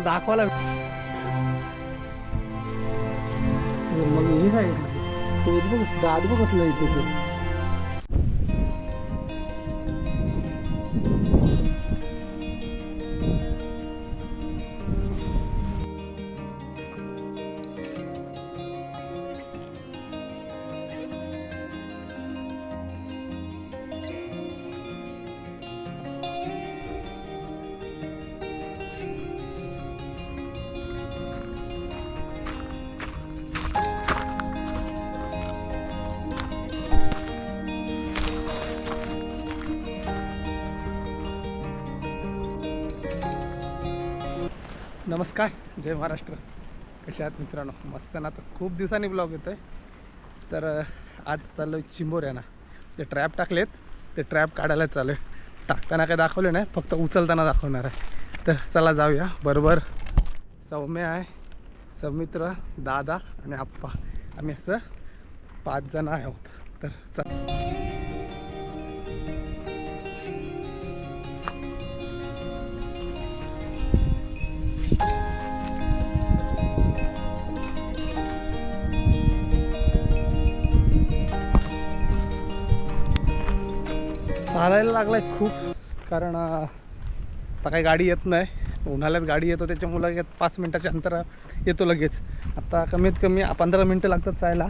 दाखवायला मग हे काय बघ दाद बघ कसलं आहे त्याचं. नमस्कार, जय महाराष्ट्र. कशा आहात मित्रांनो? मस्त ना. तर खूप दिवसांनी ब्लॉग येतो आहे. तर आज चाललो आहे चिंबोऱ्यांना. ते ट्रॅप टाकलेत, ते ट्रॅप काढायला चालू आहे. टाकताना काय दाखवले नाही, फक्त उचलताना दाखवणार आहे. तर चला जाऊया. बरोबर सौम्य आहे, सौमित्र, दादा आणि आप्पा, आम्ही असं 5 जण आहोत. तर चालायला लागलाय खूप, कारण आता काही गाडी येत नाही. उन्हाळ्यात गाडी येतो त्याच्यामुळे 5 मिनटाच्या अंतर येतो लगेच. आता कमीत कमी 15 मिनटं लागतात जायला.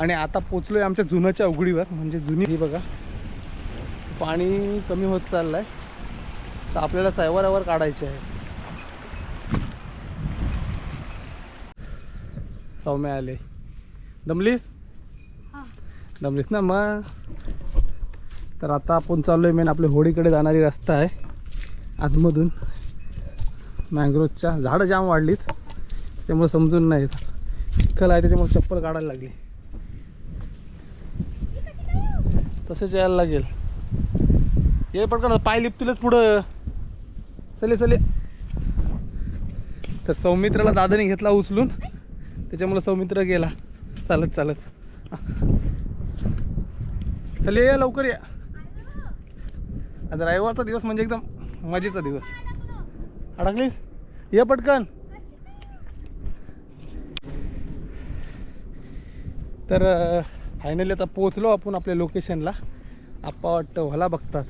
आणि आता पोचलो आहे आमच्या जुन्याच्या उघडीवर. म्हणजे जुनी ही बघा, पाणी कमी होत चाललं आहे. तर आपल्याला सायवरावर काढायचे आहे. सौम्य आले. दमलीस ना मग. तर आता आपण चाललो आहे मेन आपल्या होडीकडे जाणारी रस्ता आहे. आतमधून मँग्रोवच्या झाडं जाम वाढलीत, त्यामुळे समजून नाही येत. चिखल आहे त्याच्यामुळे चप्पल काढायला लागली. तसेच यायला लागेल. ये पटकन, पाय लिपतीलच पुढं. चले. तर सौमित्राला दादाने घेतला उचलून, त्याच्यामुळे सौमित्र गेला चालत. चले या लवकर या. आज रविवारचा दिवस म्हणजे एकदम मजेचा दिवस. अडकलीस? ये पटकन. तर फायनली आता पोचलो आपण आपल्या लोकेशनला. आप्पा वाटतं व्हाला बघतात.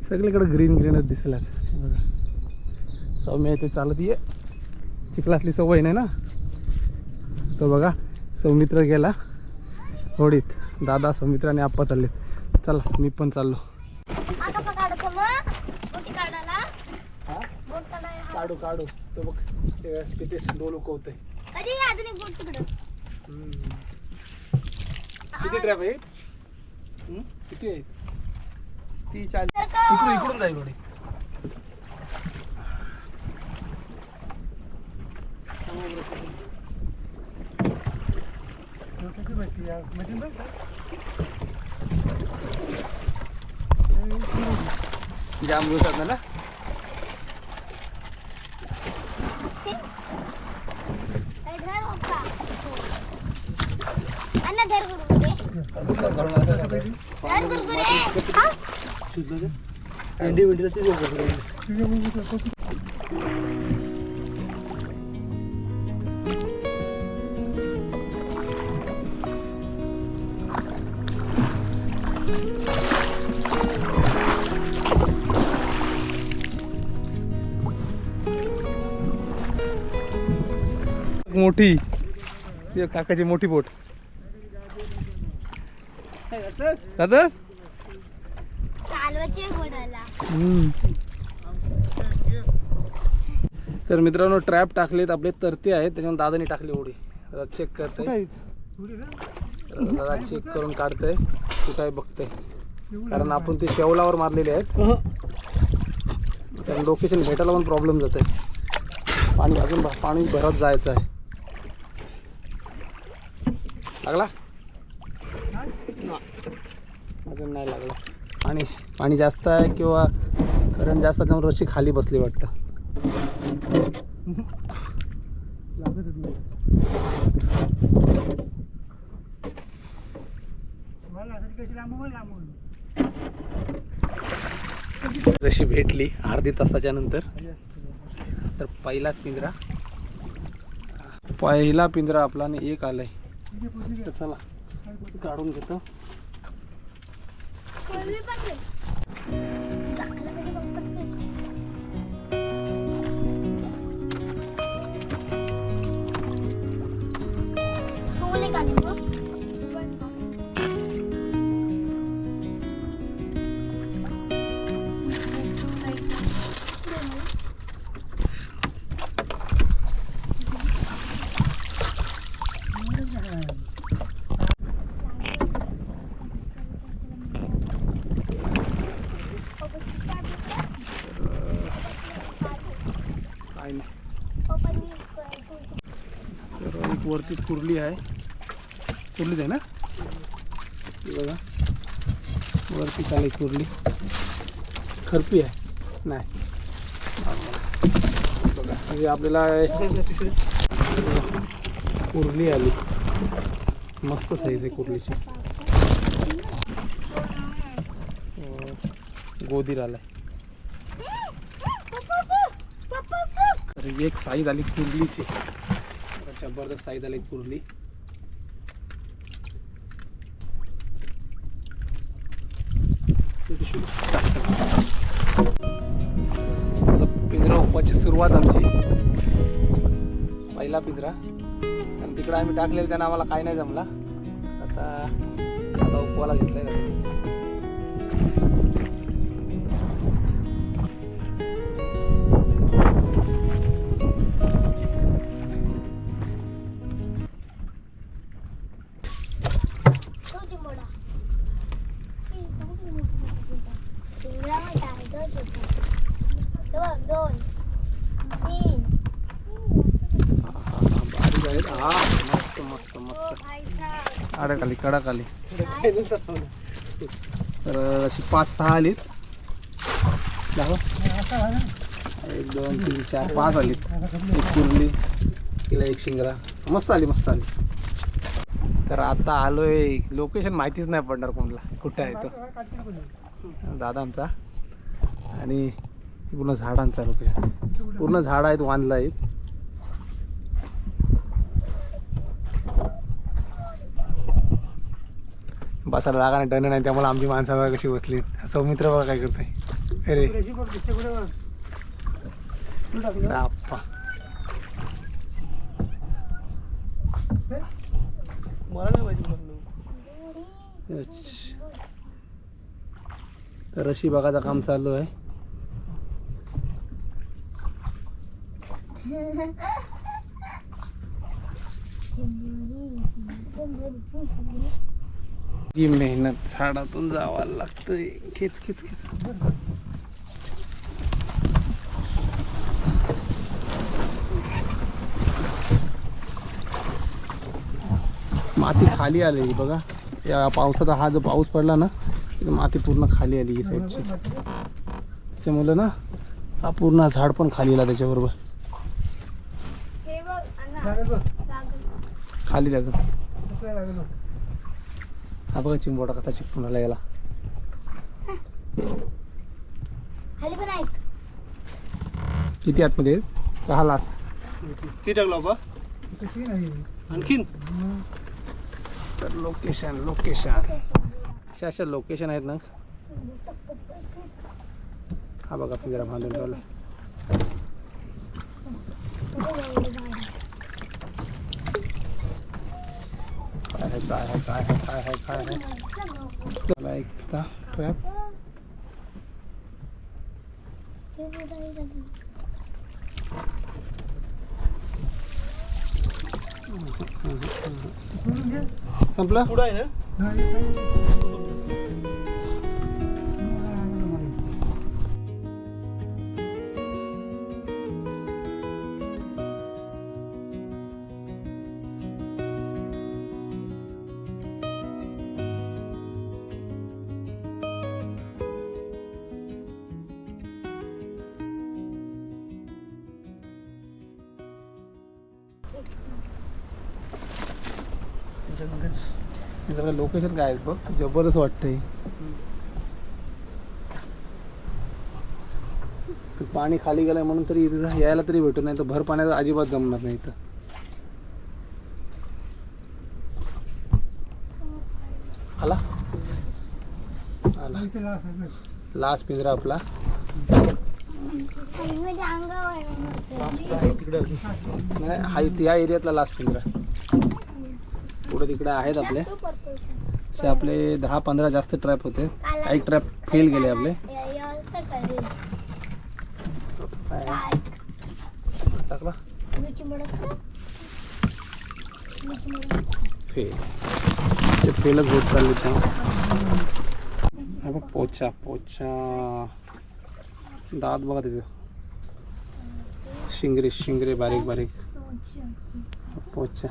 सगळीकडे ग्रीनच दिसलाच बघा. सौम्य इथे चालत ये, चिखलातली सवय नाही ना. तो बघा सौमित्र गेला होडीत, दादा, सौमित्र आणि आप्पा चालले. चला मी पण चाललो. काढू तो बघ किती डोलुक होतंय. किती ट्रॅप आहे? किती आहे? 30-40. इकडून जाईल होडी. जाम दिवसात ना. मोठी काकाची मोठी बोट. दादा तर मित्रांनो ट्रॅप टाकलेत आपले, तरते आहेत त्याच्यामुळे दादानी टाकली उडी. दादा चेक करते, दादा चेक करून काढतंय कुठं आहे बघतंय, कारण आपण ते शेवलावर मारलेले आहेत. कारण लोकेशन भेटायला पण प्रॉब्लेम जात आहे. पाणी अजून पाणी भरत जायचं आहे. लागला अजून नाही लागला. आणि पाणी जास्त आहे किंवा करंट जास्त त्यामुळे रशी खाली बसली वाटतं. लागतच नाही. कशी लांबून जशी भेटली अर्ध्या तासाच्या नंतर. तर पहिला पिंजरा आपला आणि एक आलाय. तर चला काढून घेतो. तर एक वरती कुर्ली आहे. कुर्लीच आहे ना बघा. वरती खाली कुर्ली. खरपी आहे नाही बघा. म्हणजे आपल्याला कुर्ली आली. मस्त साईज आहे कुर्लीची. गोदीर आलाय. तर एक साईज आली कुर्लीची. जबरदस्त साईज आली कुर्ली. पिंजरा उपाची सुरुवात आमची. पहिला पिंजरा आणि तिकडे आम्ही टाकलेलं त्यानं आम्हाला काही नाही जमला. आता उपवाला घेतलाय. आडकाली कडाकाली. तर अशी 5-6 आलीत. 1 2 3 4 5 आलीत. एक कुर्ली तिला एक शिंगरा. मस्त आली. तर आता आलोय. लोकेशन माहितीच नाही पडणार कोणाला कुठे आहे तो. दादा आमचा. आणि पूर्ण झाडांचा लोकेशन. पूर्ण झाड आहेत बांधला आहेत. बसायला जागा नाही टर्न नाही त्यामुळे आमची माणसं बघा कशी बसली. सौमित्र बघा काय करताय. अरे बाप्पा. तर अशी बघायचं काम चालू आहे. ही मेहनत झाडातून जावं लागतंय. खेच. माती खाली आली बघा. या पावसाचा हा जो पाऊस पडला ना माती पूर्ण खाली आली. ही साईडची त्याच्यामुळे ना हा पूर्ण झाड पण खाली आला. त्याच्याबरोबर खाली लागत. हा बघा चिंबोडा कसा चिपकून आला याला. किती आतमध्ये का लास किती टाकला बा आणखीन. तर लोकेशन अशा लोकेशन आहेत ना. हा बघा पिंजरा बांधून ठेवला. काय आहे मला एकदा ट्रॅप. संपला पुढं आहे ना. लोकेशन काय आहे बघ. जबरदस्त वाटतंय. पाणी खाली गेलंय म्हणून तरी इथं यायला तरी भेटू नाही तर भर पाण्याचं अजिबात जमणार नाही इथं. आला आला लास्ट पिंजरा आपला. नाही हा या एरियातला लास्ट पिंजरा. पुढे तिकडे आहेत आपले असे आपले 10-15 जास्त ट्रॅप होते. काही ट्रॅप फेल गेले आपले. टाकला फेल ते फेलच होत चालले. पोचा पोचा दात बघा त्याचं. शिंगरे शिंगरे बारीक बारीक पोचा.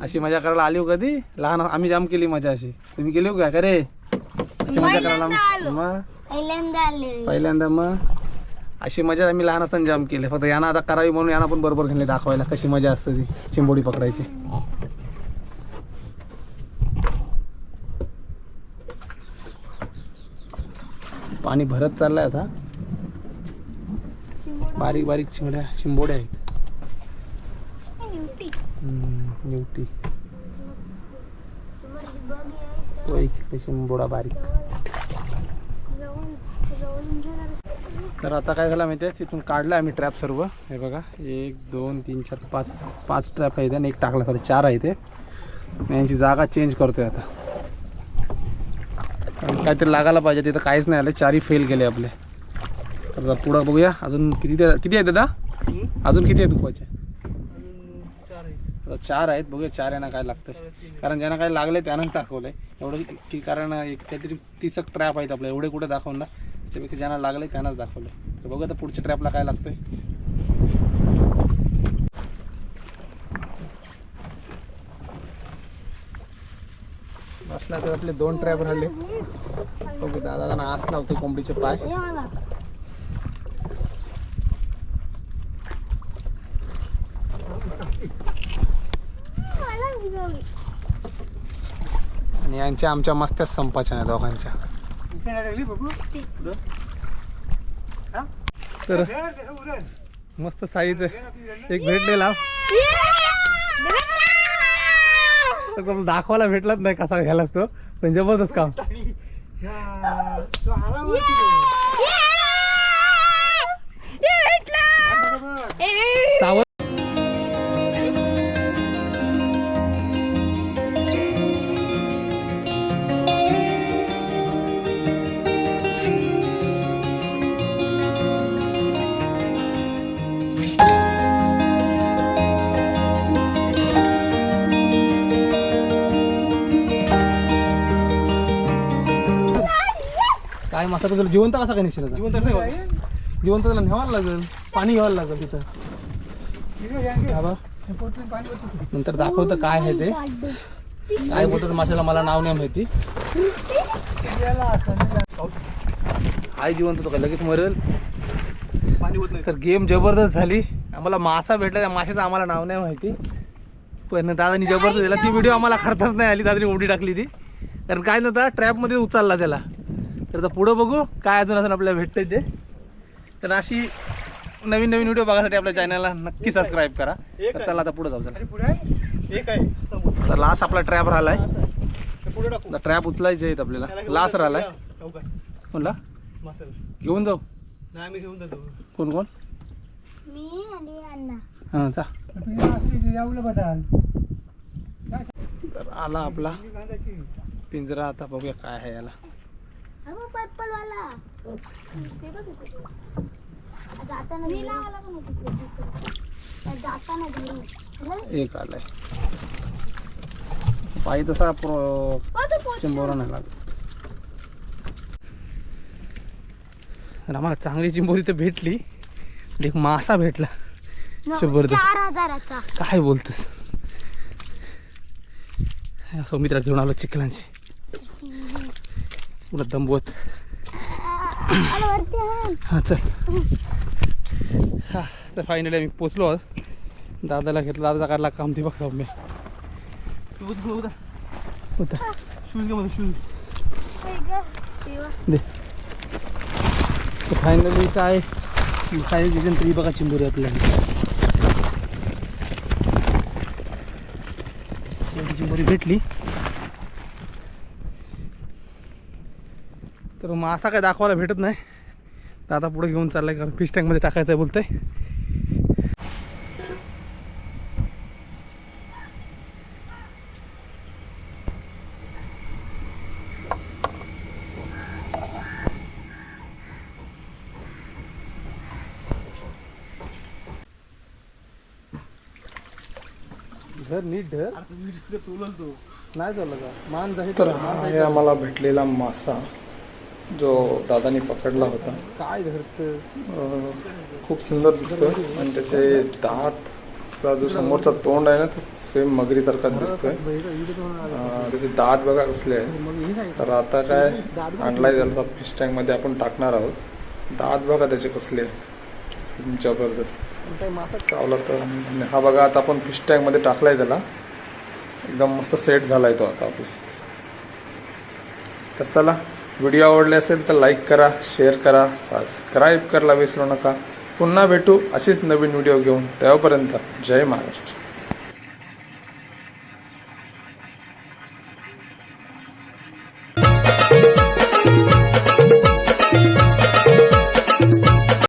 अशी मजा करायला आली हो कधी लहान? आम्ही जाम केली मजा अशी. तुम्ही केली हो का रे अशी मजा करायला? मग पहिल्यांदा मग अशी मजा आम्ही लहान असताना जाम केली. फक्त यांना आता करावी म्हणून यांना पण बरोबर घेतले दाखवायला कशी मजा असते ती चिंबोडी पकडायची. पाणी भरत चाललंय आता. बारीक बारीक चिंबोड्या आहेत. निवटी तो एक चिंबोडा बारीक. तर आता काय झालं माहिती आहे तिथून काढलं आम्ही ट्रॅप सर्व. हे बघा 1 2 3 4 5 ट्रॅप आहेत आणि एक टाकला. सॉरी 4 आहे ते. यांची जागा चेंज करतोय आता. काहीतरी लागायला पाहिजे तिथं काहीच नाही आलं. 4ही फेल गेले आपले. तर पुढं बघूया अजून किती आहेत दादा. अजून किती आहेत दुपारचे? 4 आहेत. बघूया 4 यांना काय लागतं. कारण ज्यांना काय लागले त्यानंच दाखवलंय एवढं की. कारण एक काहीतरी 30 ट्रॅप आहेत आपल्या. एवढे कुठे दाखवून ना त्याच्यापैकी ज्यांना लागले त्यांनाच दाखवलंय. तर बघूया तर पुढच्या ट्रॅपला काय लागतंय. बसला तर आपले 2 ट्रॅप राहिले. बघू दादा आस लावते कोंबडीचे पाय. आणि यांच्या आमच्या मस्तच संपाच्या नाही दोघांच्या. तर मस्त साईज एक भेटलेला दाखवायला भेटलाच नाही कसा घ्यायलाच तो. पण जबरदस्त काम. काय मासा तुला जिवंत कसा काय निघशील? जिवंत त्याला न्यावायला लागेल. पाणी घ्यावं लागेल तिथं. नंतर दाखवतं काय आहे ते. काय बोलतात माशाला मला नाव नाही माहिती. हाय जिवंत तो काय लगेच मरेल. तर गेम जबरदस्त झाली. आम्हाला मासा भेटला. त्या माशाचं आम्हाला नाव नाही माहिती. पण दादानी जबरदस्त दिला. ती व्हिडिओ आम्हाला करताच नाही आली. दादानी उडी टाकली ती. कारण काय नव्हता ट्रॅपमध्ये उचलला त्याला. तर आता पुढं बघू काय अजून आपल्याला भेटतंय ते. तर अशी नवीन नवीन व्हिडिओ बघायसाठी आपल्या चॅनलला नक्की सबस्क्राईब करा. तर चला आता पुढे जाऊ. तर लास्ट आपला ट्रॅप राहिलाय. ट्रॅप उचलायचे आहेत आपल्याला. लास्ट राहिलाय. कोणला घेऊन जाऊ? कोण कोण? हां चा. तर आला आपला पिंजरा. आता बघूया काय आहे याला. एक आलाय. पाय तसा चिंबोरा नाही लागला. आम्हाला चांगली चिंबोरी तर भेटली. एक मासा भेटला जबरदस्त. काय बोलतोस? सौमित्रा घेऊन आलो चिखलांची पुढं दंबवत. हां चल. हां तर फायनली आम्ही पोचलो आहोत. दादाला घेतला. दादा काढला काम ते बघ सौम्य. होता शूज घे. शूज दे. फायनली काय काही दिवसां तरी बघा चिंबोरी आपल्याला चिंबोरी भेटली. तर मासा काय दाखवायला भेटत नाही तर आता पुढे घेऊन चाललाय कारण फिश टँकमध्ये टाकायचं आहे बोलतंय. धर नीट धर नाही झालं का मान जाईल. तर हा आहे आम्हाला भेटलेला मासा जो दादानी पकडला होता. काय धरत खूप सुंदर दिसतोय आणि त्याचे दातचा जो समोरचा तोंड आहे ना तो सेम मगरीसारखा दिसतोय. त्याचे दात बघा कसले आहे. तर आता काय आणलाय त्याला फिश टँकमध्ये आपण टाकणार आहोत. दात बघा त्याचे कसले आहेत जबरदस्त चावला. तर हा बघा आता आपण फिश टँकमध्ये टाकलाय त्याला एकदम मस्त सेट झालाय तो आता आपला. तर चला व्हिडिओ आवडले असेल तर लाईक करा, शेअर करा, सबस्क्राईब करायला विसरू नका. पुन्हा भेटू अशीच नवीन व्हिडिओ घेऊन. तेव्हापर्यंत जय महाराष्ट्र.